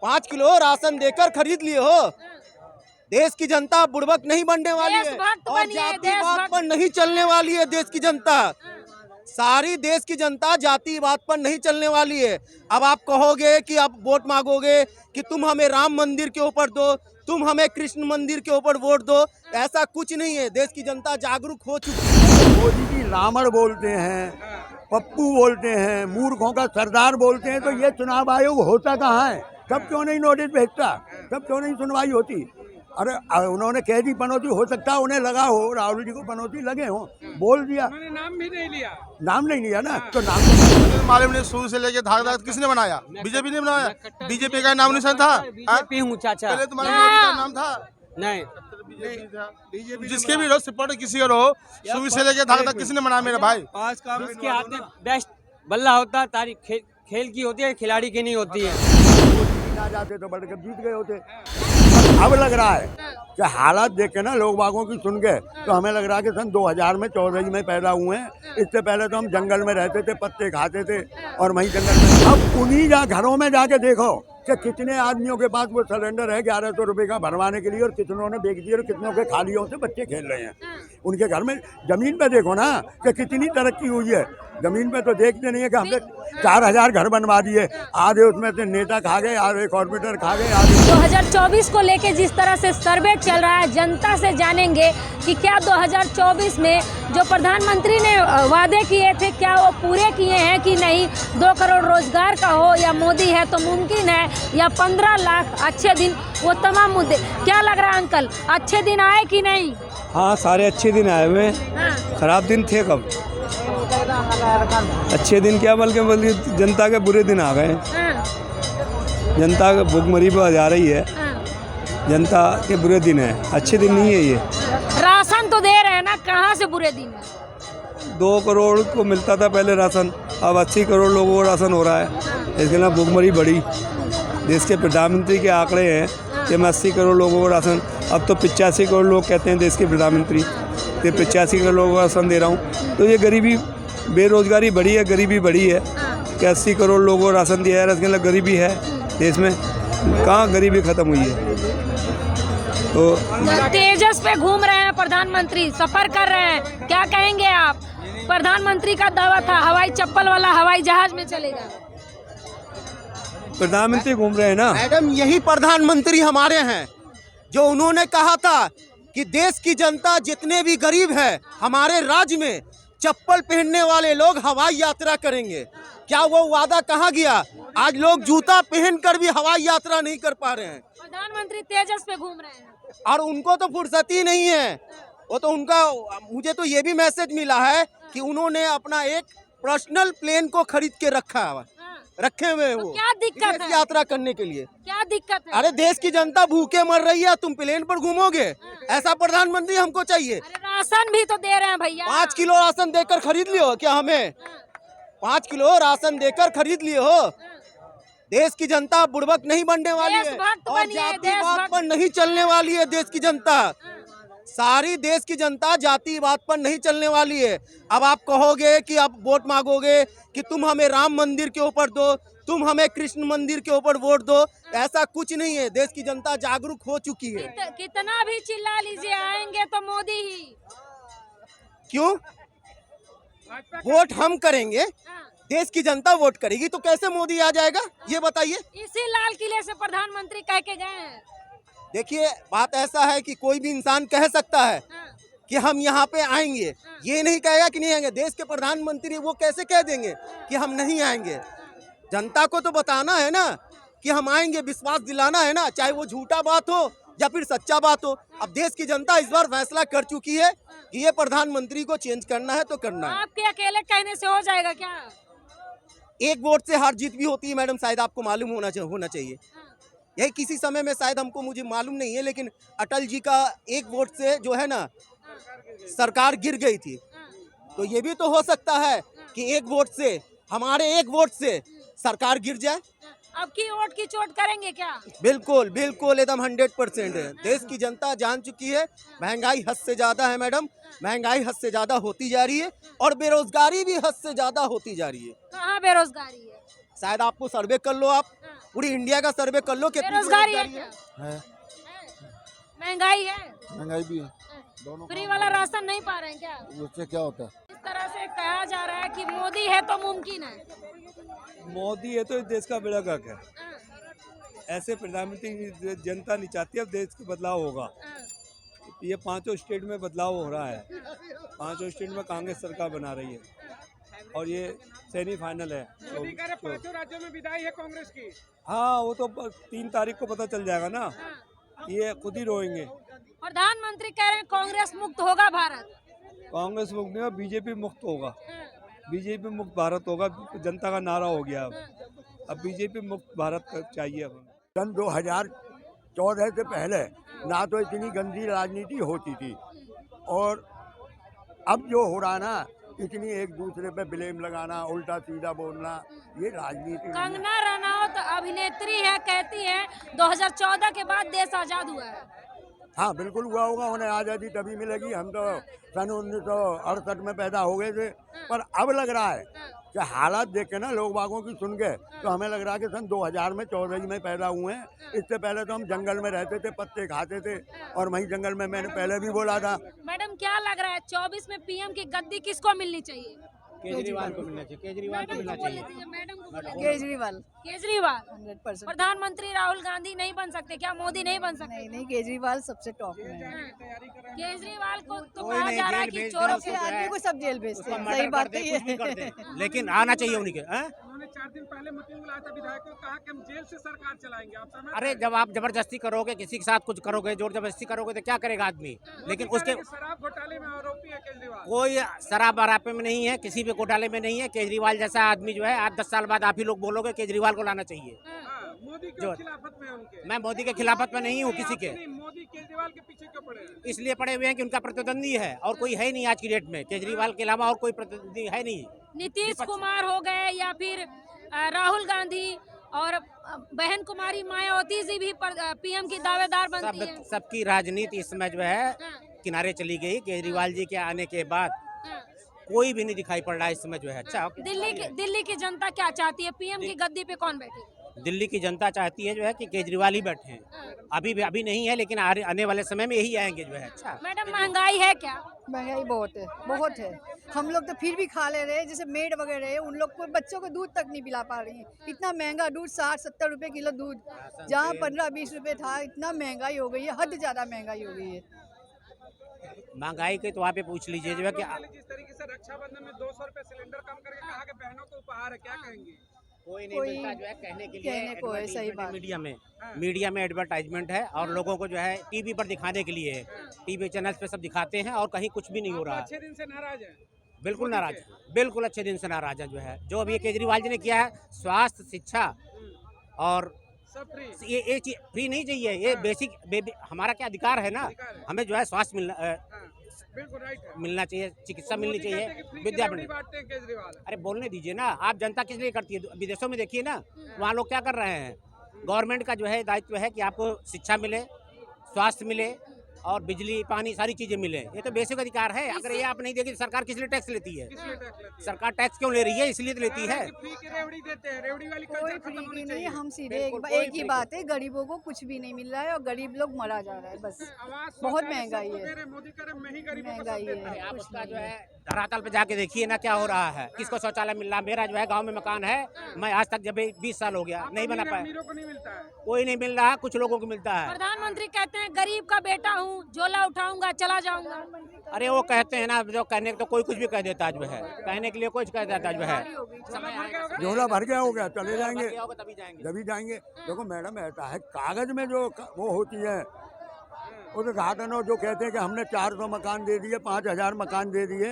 5 kilo ration देकर खरीद लिए हो। देश की जनता बुड़बक नहीं बनने वाली है और जातिवाद पर नहीं चलने वाली है। देश की जनता, सारी देश की जनता जातिवाद पर नहीं चलने वाली है। अब आप कहोगे कि आप वोट मांगोगे कि तुम हमें राम मंदिर के ऊपर दो, तुम हमें कृष्ण मंदिर के ऊपर वोट दो, ऐसा कुछ नहीं है। देश की जनता जागरूक हो चुकी है। मोदी जी रावण बोलते हैं, पप्पू बोलते हैं, मूर्खों का सरदार बोलते हैं, तो ये चुनाव आयोग होता कहाँ है? तब क्यों नहीं नोटिस भेजता? तब क्यों नहीं सुनवाई होती? अरे उन्होंने कह दी पनौती, हो सकता है उन्हें लगा हो, राहुल जी को पनौती लगे हो, बोल दिया, नाम भी नहीं लिया, नाम नहीं लिया ना, तो नाम मालूम नहीं। शुरू से लेके धाक धाक किसने बनाया? बीजेपी ने बनाया। बीजेपी का नाम निशान था। बीजेपी हूँ चाचा, पहले तुम्हारा मोदी का नाम था नहीं बीजेपी। जिसके भी रहो सपोर्ट किसी का रहो, शुरू से लेके धाक धाक किसने बनाया मेरा भाई? उसके हाथ में बेस्ट बल्ला होता है, तारीख खेल की होती है, खिलाड़ी की नहीं होती है। ना जाते तो वर्ल्ड कप जीत गए होते। अब लग रहा है कि हालात देख के ना, लोग बागों की सुन के, तो हमें लग रहा है कि सन 2000 में 14 में पैदा हुए हैं। इससे पहले तो हम जंगल में रहते थे, पत्ते खाते थे और वहीं जंगल में। अब उन्हीं घरों में जाके देखो कि कितने आदमियों के पास वो सिलेंडर है 1100 रुपये का भरवाने के लिए, और कितनों ने बेच दिए और कितनों के खालियों से बच्चे खेल रहे हैं। उनके घर में जमीन पे देखो ना कि कितनी तरक्की हुई है। जमीन पे तो देखते नहीं है कि हमने 4000 घर बनवा दिए, आधे उसमें से नेता खा गए, आधे कॉर्पोरेटर खा गए, आधे 2024 को लेके जिस तरह से सर्वे चल रहा है, जनता से जानेंगे कि क्या 2024 में जो प्रधानमंत्री ने वादे किए थे क्या वो पूरे किए हैं कि नहीं। 2 करोड़ रोजगार का हो या मोदी है तो मुमकिन है, या 15 लाख अच्छे दिन, वो तमाम मुद्दे। क्या लग रहा है अंकल, अच्छे दिन आए कि नहीं? हाँ, सारे अच्छे दिन आए हुए। खराब दिन थे कब? अच्छे दिन क्या, बल्कि जनता के बुरे दिन आ गए। जनता के भुखमरी पर जा रही है, जनता के बुरे दिन है, अच्छे दिन नहीं है ये। राशन तो दे रहे हैं ना, कहाँ से बुरे दिन है? 2 करोड़ को मिलता था पहले राशन, अब 80 करोड़ लोगों को राशन हो रहा है। इसके लिए भुखमरी बढ़ी। देश के प्रधानमंत्री के आंकड़े हैं कि मैं 80 करोड़ लोगों को राशन, अब तो 85 करोड़ लोग कहते हैं देश के प्रधानमंत्री, तो 85 करोड़ लोगों को राशन दे रहा हूँ। तो ये गरीबी, बेरोजगारी बढ़ी है, गरीबी बढ़ी है कि 80 करोड़ लोगों को राशन दिया है। इसके लिए गरीबी है देश में, कहाँ गरीबी खत्म हुई है? तो तेजस पे घूम रहे हैं प्रधानमंत्री, सफर कर रहे हैं, क्या कहेंगे आप? प्रधानमंत्री का दावा था हवाई चप्पल वाला हवाई जहाज में चलेगा। प्रधानमंत्री घूम रहे हैं ना मैडम, यही प्रधानमंत्री हमारे हैं जो उन्होंने कहा था कि देश की जनता जितने भी गरीब है हमारे राज्य में चप्पल पहनने वाले लोग हवाई यात्रा करेंगे। क्या वो वादा कहाँ गया? आज लोग जूता पहनकर भी हवाई यात्रा नहीं कर पा रहे हैं। प्रधानमंत्री तेजस पे घूम रहे हैं और उनको तो फुर्सत ही नहीं है। वो तो उनका, मुझे तो ये भी मैसेज मिला है कि उन्होंने अपना एक पर्सनल प्लेन को खरीद के रखे हुए हैं वो, क्या दिक्कत है यात्रा करने के लिए। क्या दिक्कत है? अरे देश की जनता भूखे मर रही है, तुम प्लेन पर घूमोगे? ऐसा प्रधानमंत्री हमको चाहिए। अरे राशन भी तो दे रहे हैं भैया। 5 किलो राशन देकर खरीद लिए हो क्या हमें? 5 किलो राशन देकर खरीद लिए हो। देश की जनता बुड़बक नहीं बनने वाली है और जातिवाद पर नहीं चलने वाली है। देश की जनता, सारी देश की जनता जातिवाद पर नहीं चलने वाली है। अब आप कहोगे कि आप वोट मांगोगे कि तुम हमें राम मंदिर के ऊपर दो, तुम हमें कृष्ण मंदिर के ऊपर वोट दो, ऐसा कुछ नहीं है। देश की जनता जागरूक हो चुकी है। कितना भी चिल्ला लीजिए, आएंगे तो मोदी ही। क्यों? वोट हम करेंगे, देश की जनता वोट करेगी, तो कैसे मोदी आ जाएगा ये बताइए? इसी लाल किले से प्रधानमंत्री कह के गए हैं। देखिए, बात ऐसा है कि कोई भी इंसान कह सकता है कि हम यहाँ पे आएंगे, ये नहीं कहेगा कि नहीं आएंगे। देश के प्रधानमंत्री वो कैसे कह देंगे कि हम नहीं आएंगे? जनता को तो बताना है ना कि हम आएंगे, विश्वास दिलाना है ना, चाहे वो झूठा बात हो या फिर सच्चा बात हो। अब देश की जनता इस बार फैसला कर चुकी है कि ये प्रधानमंत्री को चेंज करना है तो करना है। आपके अकेले कहने से हो जाएगा क्या? एक वोट से हार जीत भी होती है मैडम, शायद आपको मालूम होना चाहिए। यही किसी समय में शायद मुझे मालूम नहीं है, लेकिन अटल जी का एक वोट से जो है ना सरकार गिर गई थी। तो ये भी तो हो सकता है कि एक वोट से, हमारे एक वोट से सरकार गिर जाए। अब की वोट की चोट करेंगे क्या? बिल्कुल बिल्कुल, एकदम 100% है। देश की जनता जान चुकी है महंगाई हद से ज्यादा है मैडम, महंगाई हद से ज्यादा होती जा रही है और बेरोजगारी भी हद से ज्यादा होती जा रही है। कहाँ बेरोजगारी है? शायद आपको सर्वे कर लो आप, पूरी इंडिया का सर्वे कर लो कितनी बेरोजगारी है क्या? है। महंगाई है? महंगाई भी है, दोनों फ्री वाला राशन नहीं पा रहे हैं क्या? उससे क्या होता है? इस तरह से कहा जा रहा है कि मोदी है तो मुमकिन है। मोदी है तो इस देश का बेड़ा गर्क है। हाँ, ऐसे प्रधानमंत्री जनता नहीं चाहती, अब देश का बदलाव होगा। हाँ, ये 5 स्टेट में बदलाव हो रहा है। 5 स्टेट में कांग्रेस सरकार बना रही है और ये सेमीफाइनल है। पांचों राज्यों में विदाई है कांग्रेस की। हाँ, वो तो 3 तारीख को पता चल जाएगा ना, हाँ। ये खुद ही रोएंगे। प्रधानमंत्री कह रहे हैं कांग्रेस मुक्त होगा भारत। कांग्रेस मुक्त नहीं होगा, बीजेपी मुक्त होगा। हाँ, बीजेपी मुक्त भारत होगा, जनता का नारा हो गया। अब बीजेपी मुक्त भारत चाहिए अब। सन 2014 से पहले ना तो इतनी गंदी राजनीति होती थी, और अब जो हो रहा ना, इतनी एक दूसरे पे ब्लेम लगाना, उल्टा सीधा बोलना, ये राजनीति नहीं है। कंगना रनौत अभिनेत्री है, कहती है 2014 के बाद देश आजाद हुआ है। हाँ बिल्कुल हुआ होगा, उन्हें आज़ादी तभी मिलेगी। हम तो सन 1968 में पैदा हो गए थे, पर अब लग रहा है कि हालात देख के ना, लोग बागों की सुन के, तो हमें लग रहा है कि सन 2000 में 14 में पैदा हुए हैं। इससे पहले तो हम जंगल में रहते थे, पत्ते खाते थे, और वहीं जंगल में, मैंने पहले भी बोला था। मैडम क्या लग रहा है 24 में पीएम की गद्दी किसको मिलनी चाहिए? केजरीवाल को मिलना चाहिए, केजरीवाल को मिलना चाहिए। मैडम को बोलने दीजिए। केजरीवाल केजरीवाल 100%। प्रधानमंत्री राहुल गांधी नहीं बन सकते क्या? मोदी नहीं बन सकते? नहीं, केजरीवाल सबसे टॉप में है। केजरीवाल को तो कहा जा रहा है कि चोरों ऐसे आदमी को सब जेल भेजते हैं, सही बात है ये। लेकिन आना चाहिए उन्हीं के। उन्होंने 4 दिन पहले मीटिंग बुलाया था विधायकों, कहा कि हम जेल से सरकार चलाएंगे। आप समझ अरे जब आप जबरदस्ती करोगे, किसी के साथ कुछ करोगे, जोर जबरदस्ती करोगे तो क्या करेगा आदमी? लेकिन उसके शराब घोटाले में आरोपी है केजरीवाल। कोई शराब आरोपी में नहीं है, किसी भी घोटाले में नहीं है। केजरीवाल जैसा आदमी जो है, 8-10 साल बाद आप ही लोग बोलोगे केजरीवाल को लाना चाहिए। हाँ, मोदी के जो- खिलाफत में है उनके। मैं मोदी के खिलाफत में नहीं हूँ किसी के, नहीं, मोदी केजरीवाल के पीछे क्यों पड़े हैं? इसलिए पड़े हुए हैं कि उनका प्रतिद्वंदी है और कोई है ही नहीं आज की डेट में। केजरीवाल के अलावा और कोई प्रतिद्वंदी है नहीं। नीतीश कुमार हो गए या फिर राहुल गांधी और बहन कुमारी मायावती जी भी पीएम की दावेदार बनती है। सबकी राजनीति इस समय जो है किनारे चली गई। केजरीवाल जी के आने के बाद हाँ। कोई भी नहीं दिखाई पड़ रहा है इस समय जो है। अच्छा, दिल्ली की जनता क्या चाहती है? पीएम की गद्दी पे कौन बैठे? दिल्ली की जनता चाहती है जो है कि केजरीवाल ही बैठे हैं। अभी नहीं है, लेकिन आने वाले समय में यही आएंगे जो है। अच्छा, मैडम महंगाई है क्या? महंगाई बहुत है, बहुत है। हम लोग तो फिर भी खा ले रहे हैं, जैसे मेड वगैरह है, उन लोग को बच्चों को दूध तक नहीं पिला पा रही है। इतना महंगा दूध, 60-70 रुपए किलो दूध, जहाँ 15-20 रुपए था, इतना महंगाई हो गई है, हद ज्यादा महंगाई हो गई है। महंगाई के तो वहाँ पे पूछ लीजिए जो है कि जिस तरीके से रक्षाबंधन में 200 रुपए सिलेंडर कम करके कहा कि बहनों को उपहार है, क्या कहेंगे? कोई नहीं कोई मिलता जो है कहने के लिए। कहने को है, सही बात। मीडिया में एडवर्टाइजमेंट है और लोगों को जो है टीवी पर दिखाने के लिए है। टीवी चैनल्स पे सब दिखाते हैं और कहीं कुछ भी नहीं हो रहा है। अच्छे दिन से नाराज है। बिल्कुल नाराज है, बिल्कुल अच्छे दिन से नाराज है जो है। जो अभी केजरीवाल जी ने किया है, स्वास्थ्य, शिक्षा और सब फ्री। ये चीज फ्री नहीं चाहिए, ये बेसिक हमारा क्या अधिकार है ना। हमें जो है स्वास्थ्य बिल्कुल राइट है। मिलना चाहिए, चिकित्सा मिलनी मोदी कहते चाहिए, हैं कि फ्री विद्या की मिलनी। रेवड़ी बांटते हैं केजरीवाल। अरे बोलने दीजिए ना, आप जनता किस लिए करती है? विदेशों में देखिए ना, वहाँ लोग क्या कर रहे हैं। गवर्नमेंट का जो है दायित्व है कि आपको शिक्षा मिले, स्वास्थ्य मिले और बिजली, पानी, सारी चीजें मिले। ये तो बेसिक अधिकार है। अगर ये आप नहीं देगी तो सरकार किस लिए टैक्स लेती है? किस लिए टैक्स लेती है? सरकार टैक्स क्यों ले रही है? इसलिए तो लेती है। फ्री की रेवड़ी देते हैं, रेवड़ी वाली कोई कल्चर फ्री खत्म की होनी नहीं, चाहिए। हम सीधे बिल्कुल, एक कोई ही फ्री बात है, गरीबों को कुछ भी नहीं मिल रहा है और गरीब लोग मरा जा रहा है, बस आवाज बहुत शौचालय महंगाई सबको है। दे रहे, मोदी कह रहे मैं ही गरीबों को सब महंगाई देता हूं। है, आप कुछ उसका नहीं जो है। है धरातल पे जाके देखिए ना क्या हो रहा है, किसको शौचालय मिल रहा है। मेरा जो है गांव में मकान है, मैं आज तक जब 20 साल हो गया नहीं बना पाया। अमीरों को नहीं मिलता है। कोई नहीं मिल रहा, कुछ लोगों को मिलता है। प्रधानमंत्री कहते हैं गरीब का बेटा हूँ, झोला उठाऊंगा चला जाऊंगा। अरे वो कहते हैं ना, जो कहने तो कोई कुछ भी कह देता है जो है, कहने के लिए कुछ कह देता है जो है। समय आएगा, झोला भर गया हो गया, चले जाएंगे, भर गया होगा तभी जाएंगे। जब भी जाएंगे। देखो मैडम, ऐसा है, कागज में जो वो होती है उद्घाटन, और जो कहते हैं कि हमने 400 मकान दे दिए, 5000 मकान दे दिए,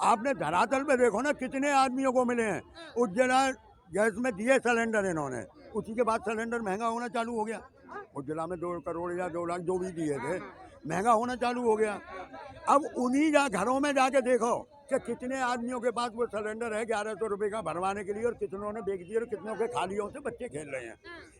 आपने धरातल पे देखो ना कितने आदमियों को मिले हैं। उज्ज्वला गैस में दिए सिलेंडर इन्होंने, उसी के बाद सिलेंडर महंगा होना चालू हो गया। उज्ज्वला में 2 करोड़ या 2 लाख जो भी दिए थे, महंगा होना चालू हो गया। अब उन्हीं घरों में जाके देखो कि कितने आदमियों के पास वो सिलेंडर है 1100 रुपये का भरवाने के लिए, और कितनों ने बेच दिए और कितनों के खालियों से बच्चे खेल रहे हैं।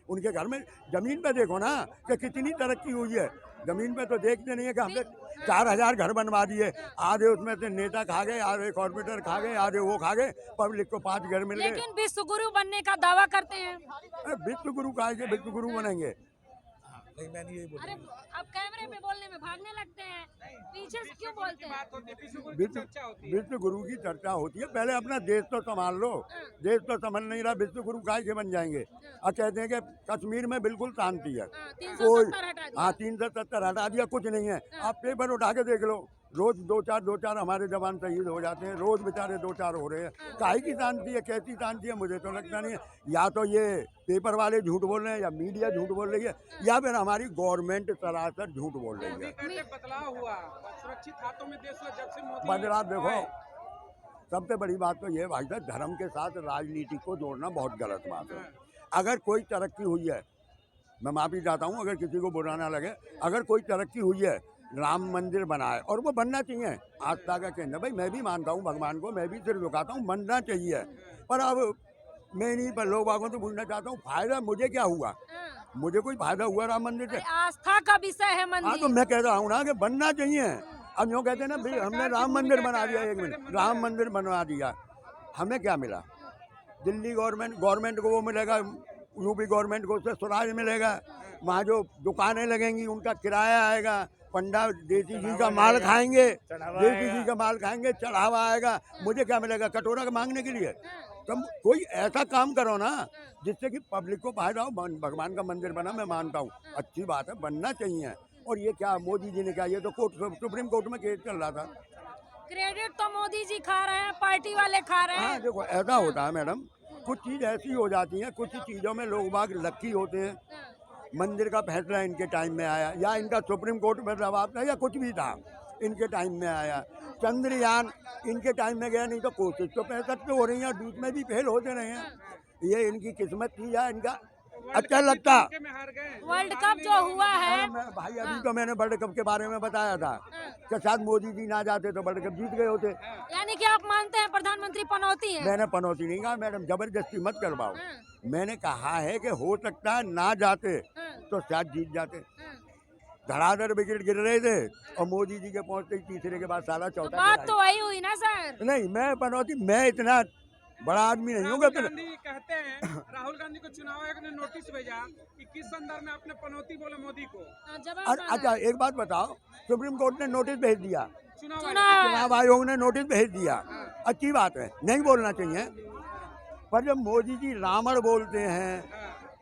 उनके घर में जमीन पे देखो ना कि कितनी तरक्की हुई है। जमीन पे तो देखते नहीं है कि हमने 4000 घर बनवा दिए, आधे उसमें से नेता खा गए, आधे कॉर्पोरेटर खा गए, आधे वो खा गए, पब्लिक को 5 घर मिल गए। लेकिन विश्व गुरु बनने का दावा करते हैं। विश्व गुरु कहा के विश्व गुरु बनेंगे? अरे अब कैमरे पे बोलने में भागने लगते हैं, पीछे से क्यों बोलते हैं? विश्व गुरु की चर्चा होती है, पहले अपना देश तो संभाल लो। देश तो संभल नहीं रहा, विश्व गुरु काय के बन जाएंगे? और कहते हैं कि कश्मीर में बिल्कुल शांति है, कोई 370 हटा दिया, कुछ नहीं है। आप पेपर उठा के देख लो, रोज दो चार हमारे जवान शहीद हो जाते हैं, रोज बेचारे 2-4 हो रहे हैं। काहे की शांति है, कैसी शांति है? मुझे तो लगता नहीं है। या तो ये पेपर वाले झूठ बोल रहे हैं, या मीडिया झूठ बोल रही है, या फिर हमारी गवर्नमेंट सरासर झूठ बोल रही है। बदलाव हुआ, सुरक्षित हाथों में देश जब से मोदी बदलाव देखो, सबसे बड़ी बात तो ये भाई साहब, धर्म के साथ राजनीति को जोड़ना बहुत गलत बात है। अगर कोई तरक्की हुई है, मैं माफी चाहता हूँ अगर किसी को बुरा ना लगे, अगर कोई तरक्की हुई है, राम मंदिर बनाए, और वो बनना चाहिए, आस्था का केंद्र। भाई मैं भी मानता हूँ भगवान को, मैं भी सिर झुकाता हूँ, बनना चाहिए। पर अब मैं नहीं, पर लोग बागों से पूछना चाहता हूँ, फायदा मुझे क्या हुआ? मुझे कोई फायदा हुआ राम मंदिर से? आस्था का विषय है हाँ, मंदिर। तो मैं कह रहा हूँ ना कि बनना चाहिए। अब यूँ कहते हैं ना, भाई हमने राम मंदिर बना दिया, 1 मिनट, राम मंदिर बनवा दिया, हमें क्या मिला? दिल्ली गवर्नमेंट को वो मिलेगा, यूपी गवर्नमेंट को उससे स्वराज मिलेगा, वहाँ जो दुकानें लगेंगी उनका किराया आएगा, पंडा देसी जी का माल खाएंगे, देसी जी का माल खाएंगे, चढ़ावा आएगा, मुझे क्या मिलेगा? कटोरा का मांगने के लिए? तुम कोई ऐसा काम करो ना जिससे कि पब्लिक को फायदा हो। भगवान का मंदिर बना, मैं मानता हूँ, अच्छी बात है, बनना चाहिए। और ये क्या मोदी जी ने क्या, ये तो सुप्रीम कोर्ट में केस चल रहा था। क्रेडिट तो मोदी जी खा रहे हैं, पार्टी वाले खा रहे हाँ हैं। देखो, ऐसा होता है मैडम, कुछ चीज़ ऐसी हो जाती है, कुछ चीज़ों में लोग बाग लक्की होते हैं। मंदिर का फैसला इनके टाइम में आया, या इनका सुप्रीम कोर्ट में दबाव था, या कुछ भी था, इनके टाइम में आया। चंद्रयान इनके टाइम में गया, नहीं तो कोशिश तो 65 पे हो रही है, बीच में भी फेल होते रहे हैं। ये इनकी किस्मत थी या इनका अच्छा लगता। वर्ल्ड कप जो हुआ है, भाई अभी तो मैंने वर्ल्ड कप के बारे में बताया था कि शायद मोदी जी ना जाते तो वर्ल्ड कप जीत गए होते। यानी कि आप मानते हैं प्रधानमंत्री पनौती है? मैंने पनौती नहीं कहा मैडम, जबरदस्ती मत करवाओ। मैंने कहा है कि हो सकता है ना जाते तो शायद जीत जाते। धड़ाधड़ विकेट गिर रहे थे और मोदी जी के पहुंचते ही तीसरे के बाद साला चौथा। बात तो वही हुई ना सर। नहीं, मैं पनौती, मैं इतना बड़ा आदमी नहीं हूँ। कहते हैं राहुल गांधी को चुनाव आयोग ने नोटिस भेजा कि किस संदर्भ में आपने पनौती बोला मोदी को। अच्छा एक बात बताओ, सुप्रीम कोर्ट ने नोटिस भेज दिया, चुनाव आयोग ने नोटिस भेज दिया, अच्छी बात है, नहीं बोलना चाहिए। पर जब मोदी जी रावण बोलते हैं,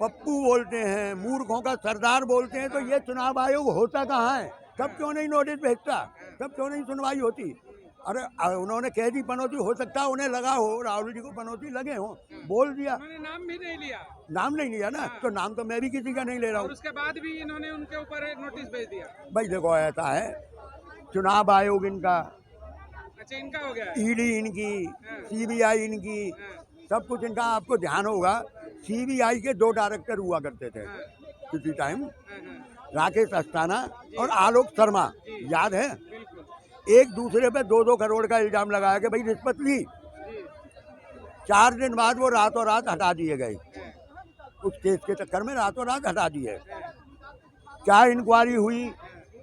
पप्पू बोलते हैं, मूर्खों का सरदार बोलते हैं, तो ये चुनाव आयोग होता कहाँ है? तब क्यों नहीं नोटिस भेजता? तब क्यों नहीं सुनवाई होती? अरे उन्होंने कह दी पनौती, हो सकता है उन्हें लगा हो, राहुल जी को पनौती लगे हो, बोल दिया। नाम भी नहीं लिया, नाम नहीं लिया ना, तो नाम तो मैं भी किसी का नहीं ले रहा हूँ। उसके बाद भी इन्होंने उनके ऊपर एक नोटिस भेज दिया। भाई देखो, ऐसा है, चुनाव आयोग इनका, अच्छा इनका हो गया, ईडी इनकी, सीबीआई इनकी, सब कुछ इनका। आपको ध्यान होगा, सीबीआई के 2 डायरेक्टर हुआ करते थे किसी टाइम, राकेश अस्थाना और आलोक शर्मा, याद है? एक दूसरे पे 2-2 करोड़ का इल्जाम लगाया कि भाई रिश्वत ली। 4 दिन बाद वो रातों रात हटा दिए गए, उस केस के चक्कर में रातों रात हटा दिए। क्या इंक्वायरी हुई?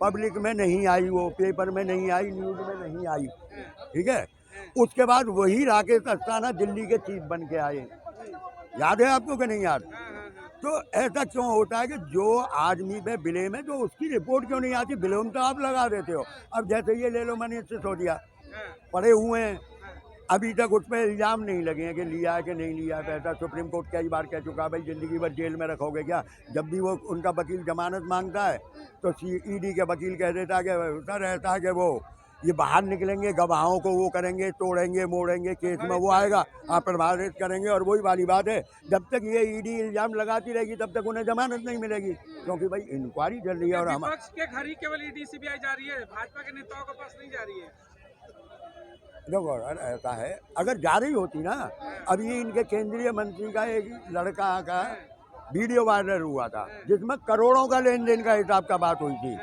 पब्लिक में नहीं आई, वो पेपर में नहीं आई, न्यूज़ में नहीं आई, ठीक है। उसके बाद वही राकेश अस्थाना दिल्ली के चीफ बन के आए, याद है आपको कि नहीं याद? तो ऐसा क्यों होता है कि जो आदमी पे ब्लेम है, जो उसकी रिपोर्ट क्यों नहीं आती? ब्लेम तो आप लगा देते हो। अब जैसे ये ले लो, मनीष सिसोदिया पड़े हुए हैं, अभी तक उस पर इल्ज़ाम नहीं लगे हैं कि लिया है कि नहीं लिया है पैसा। सुप्रीम कोर्ट कई बार कह चुका है भाई ज़िंदगी भर जेल में रखोगे क्या? जब भी वो उनका वकील जमानत मांगता है तो ईडी के वकील कह देता है कि सर ऐसा है कि वो ये बाहर निकलेंगे, गवाहों को वो करेंगे, तोड़ेंगे मोड़ेंगे, केस में वो आएगा, आप प्रभावित करेंगे। और वही वाली बात है, जब तक ये ईडी इल्जाम लगाती रहेगी तब तक उन्हें जमानत नहीं मिलेगी, क्योंकि भाई इंक्वायरी चल रही है। और हमारे के घर ही केवल ईडी सीबीआई जा रही है, भाजपा के नेताओं के पास नहीं जा रही है। देखो ऐसा है, अगर जा रही होती ना, अभी इनके केंद्रीय मंत्री का एक लड़का का वीडियो वायरल हुआ था जिसमें करोड़ों का लेन देन का हिसाब का बात हुई थी,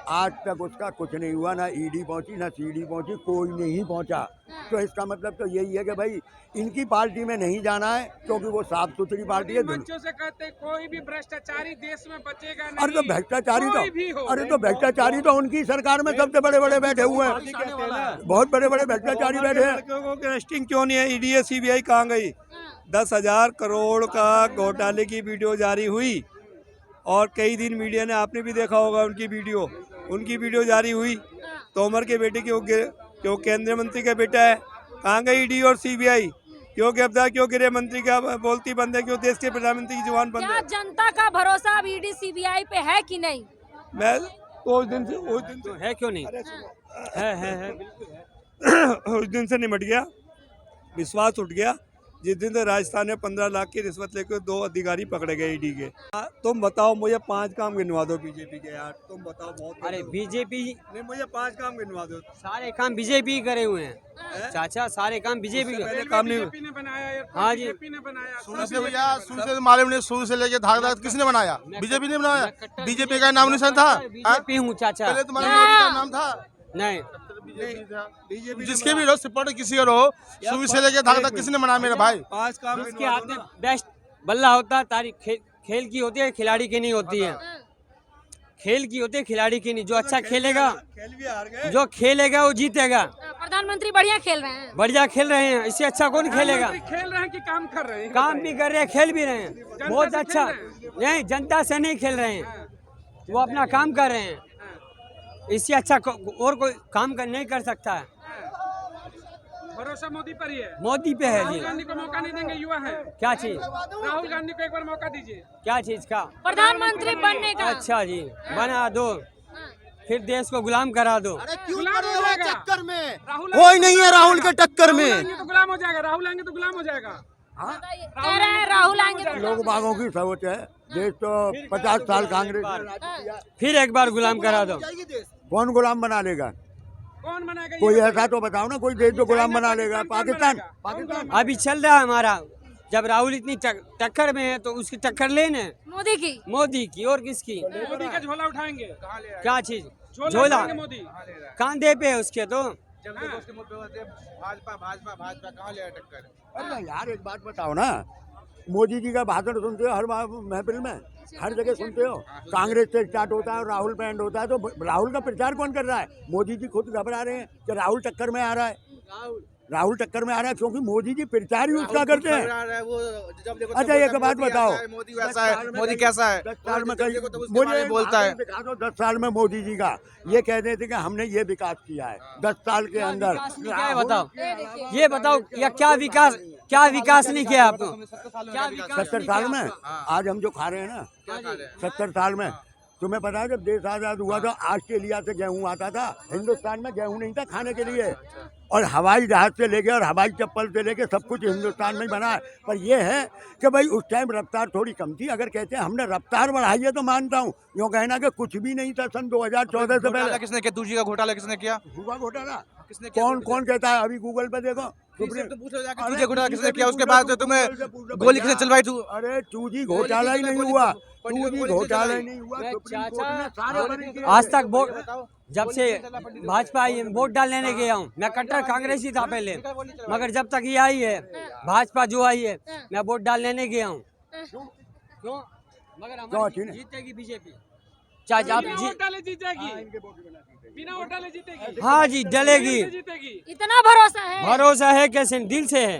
आज तक उसका कुछ नहीं हुआ, ना ईडी पहुंची ना सीडी पहुंची, कोई नहीं पहुंचा। तो इसका मतलब तो यही है कि भाई इनकी पार्टी में नहीं जाना है, क्योंकि वो साफ सुथरी पार्टी है। बच्चों से कहते कोई भी भ्रष्टाचारी देश में बचेगा नहीं। अरे तो भ्रष्टाचारी कोई भी हो। तो अरे तो भ्रष्टाचारी तो उनकी सरकार में सबसे बड़े बड़े बैठे हुए हैं, बहुत बड़े बड़े भ्रष्टाचारी बैठे हैं। की अरेस्टिंग क्यों नहीं है? ईडी सीबीआई कहाँ गई? 10,000 करोड़ का घोटाले की वीडियो जारी हुई और कई दिन मीडिया ने, आपने भी देखा होगा उनकी वीडियो जारी हुई। तोमर के बेटे क्यों केंद्रीय मंत्री का बेटा है, कहाँ गई ईडी और सीबीआई? क्यों गिरफ्तार, क्यों गृह मंत्री का बोलती बंद है, क्यों देश के प्रधानमंत्री की जुबान बंद क्या है? जनता का भरोसा अब ईडी सीबीआई पे है कि नहीं? मैं उस दिन से है क्यों नहीं? है उस दिन से निमट गया, विश्वास उठ गया जिस दिन से राजस्थान में 15 लाख की रिश्वत लेकर 2 अधिकारी पकड़े गए ईडी के। तुम बताओ, मुझे 5 काम गिनवा दो बीजेपी के यार, तुम बताओ। बहुत अरे बीजेपी नहीं, मुझे 5 काम गिनवा दो। सारे काम बीजेपी करे हुए हैं चाचा, सारे काम बीजेपी पहले काम नहीं बीजेपी ने बनाया, हाँ जी। बीजेपी ने बनाया। शुरू से भैया, शुरू से मालूम नहीं, शुरू से लेके धाक धाक किसने बनाया? बीजेपी ने बनाया। बीजेपी का नाम निशान था? बीजेपी हूँ चाचा। पहले तुम्हारा बीजेपी का नाम था? नहीं, बीजेपी जिसके भी रहो सपोर्ट किसी और हो, शुरू से लेके धाक धाक किसने बनाया मेरे भाई? 5 काम उसके हाथ में बेस्ट बल्ला होता है, तारीख खेल की होती है, खिलाड़ी की नहीं होती है। खेल की होती है, खिलाड़ी की नहीं। जो अच्छा खेलेगा, खेल भी हार गए। जो खेलेगा वो जीतेगा। प्रधानमंत्री बढ़िया खेल रहे हैं। बढ़िया खेल रहे हैं, इससे अच्छा कौन खेलेगा? खेल रहे हैं कि काम कर रहे हैं? काम भी कर रहे हैं, खेल भी रहे हैं, बहुत अच्छा। नहीं, जनता से नहीं खेल रहे हैं, वो अपना काम कर रहे हैं। इससे अच्छा और कोई काम नहीं कर सकता है। भरोसा मोदी पर ही है। मोदी पे है राहुल जी। गांधी को मौका नहीं देंगे, युवा है। क्या चीज? राहुल गांधी को एक बार मौका दीजिए। क्या चीज का? प्रधानमंत्री बनने का। अच्छा जी, बना दो, फिर देश को गुलाम करा दो। अरे क्यों गुलाम पड़े हो हो जाएगा। चक्कर में? राहुल कोई नहीं है राहुल के टक्कर राहुल में। आएंगे तो गुलाम हो जाएगा। राहुल आएंगे तो गुलाम हो जाएगा। कह रहे हैं राहुल आएंगे तो लोग बागों की सोच है, देश तो 50 साल कांग्रेस ने राज किया। फिर एक बार गुलाम करा दो। कौन गुलाम बना लेगा? कौन बनाएगा? कोई ऐसा तो बताओ ना, कोई देश जो गुलाम बना लेगा। पाकिस्तान अभी चल रहा है हमारा। जब राहुल इतनी टक्कर में है तो उसकी टक्कर लेने मोदी की और किसकी? मोदी का झोला उठाएंगे। क्या चीज? झोला उठाएंगे मोदी। कांधे पे है उसके। तो भाजपा कहाँ ले टक्कर? अरे यार एक बात बताओ ना, मोदी जी का भाषण सुनते हो हर महफिल में, हर जगह सुनते हो। कांग्रेस से स्टार्ट होता है और राहुल पे एंड होता है, तो राहुल का प्रचार कौन कर रहा है? मोदी जी खुद घबरा रहे हैं कि राहुल टक्कर में आ रहा है। राहुल टक्कर में आ रहा है क्योंकि मोदी जी प्रचार ही उसका करते हैं। अच्छा एक बात बताओ, मोदी वैसा है, मोदी कैसा है? 10 साल में कहीं मुझे बोलता है। दिखा दो 10 साल में मोदी जी का, ये कह रहे थे कि हमने ये विकास किया है 10 साल के अंदर। क्या बताओ, ये बताओ, या क्या विकास नहीं किया आपको? क्या विकास? 70 साल में आज हम जो खा रहे हैं ना, 70 साल में तुम्हें पता है जब देश आज़ाद हुआ था ऑस्ट्रेलिया से गेहूं आता था, हिंदुस्तान में गेहूं नहीं था खाने के लिए। और हवाई जहाज से लेके और हवाई चप्पल से लेके सब कुछ हिंदुस्तान में ही बना है। पर ये है कि भाई उस टाइम रफ्तार थोड़ी कम थी। अगर कहते हैं हमने रफ्तार बढ़ाई है तो मानता हूँ, यूँ कहना कि कुछ भी नहीं था सन 2014 से पहले। किसने किया? दूजी का घोटाला किसने किया? हुआ घोटाला किसने कौन कहता है? अभी गूगल पे देखो। तुझे घोटाला किसने किया? उसके बाद तुम्हें गोली किसने चलवाई? तू अरे चूजी घोटाला ही नहीं हुआ, चूजी घोटाला ही नहीं हुआ। सुप्रीम कोर्ट ने सारे बरी किए। आज तक वोट, जब से भाजपा आई है, वोट डालने गया हूँ। मैं कट्टर कांग्रेसी था पहले, मगर जब तक ये आई है भाजपा जो आई है, मैं वोट डालने गया हूँ। क्यों? मगर हमारी जीतेगी बीजेपी। चाहे आप वोट डाले जीतेगी, बिना वोट डाले जीतेगी। हाँ जी, डलेगी। जीतेगी। इतना भरोसा है? भरोसा है, कैसे दिल से है।